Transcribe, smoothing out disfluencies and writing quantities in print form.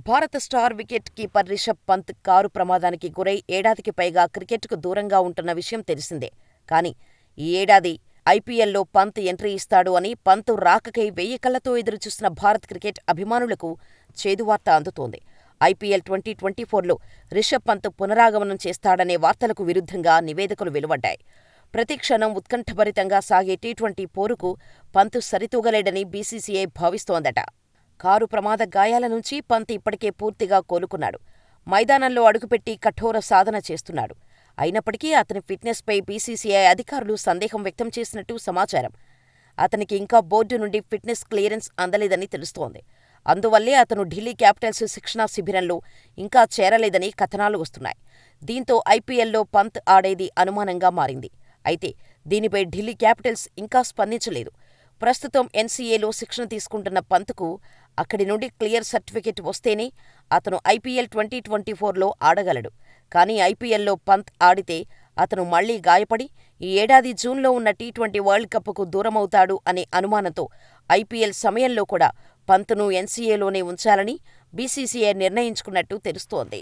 భారత star wicket keeper Rishabh Pant car ప్రమాదానికి గురై ఏడాదికి పైగా క్రికెట్కు దూరంగా ఉంటున్న విషయం తెలిసిందే. కానీ ఈ ఏడాది ఐపీఎల్లో పంత్ ఎంట్రీ ఇస్తాడు అని పంత్ రాకకై వెయ్యి కళ్లతో ఎదురుచూస్తున్న భారత్ క్రికెట్ అభిమానులకు చేదువార్త అందుతోంది. ఐపీఎల్ 2024లో రిషబ్ పంత్ పునరాగమనం చేస్తాడనే వార్తలకు విరుద్ధంగా నివేదికలు వెలువడ్డాయి. ప్రతిక్షణం ఉత్కంఠభరితంగా సాగే టీ20 పోరుకు పంత్ సరితూగలేడని బీసీసీఐ భావిస్తోందట. కారు ప్రమాద గాయాల నుంచి పంత్ ఇప్పటికే పూర్తిగా కోలుకున్నాడు. మైదానంలో అడుగుపెట్టి కఠోర సాధన చేస్తున్నాడు. అయినప్పటికీ అతని ఫిట్నెస్పై బీసీసీఐ అధికారులు సందేహం వ్యక్తం చేసినట్టు సమాచారం. అతనికి ఇంకా బోర్డు నుండి ఫిట్నెస్ క్లియరెన్స్ అందలేదని తెలుస్తోంది. అందువల్లే అతను ఢిల్లీ క్యాపిటల్స్ శిక్షణా శిబిరంలో ఇంకా చేరలేదని కథనాలు వస్తున్నాయి. దీంతో ఐపీఎల్లో పంత్ ఆడేది అనుమానంగా మారింది. అయితే దీనిపై ఢిల్లీ క్యాపిటల్స్ ఇంకా స్పందించలేదు. ప్రస్తుతం ఎన్సీఏలో శిక్షణ తీసుకుంటున్న పంత్కు అక్కడి నుండి క్లియర్ సర్టిఫికెట్ వస్తేనే అతను ఐపీఎల్ 2024లో ఆడగలడు. కానీ ఐపీఎల్లో పంత్ ఆడితే అతను మళ్లీ గాయపడి ఈ ఏడాది జూన్లో ఉన్న టీ20 వరల్డ్ కప్కు దూరమవుతాడు అనే అనుమానంతో ఐపీఎల్ సమయంలో కూడా పంత్ను ఎన్సీఏలోనే ఉంచాలని బీసీసీఐ నిర్ణయించుకున్నట్టు తెలుస్తోంది.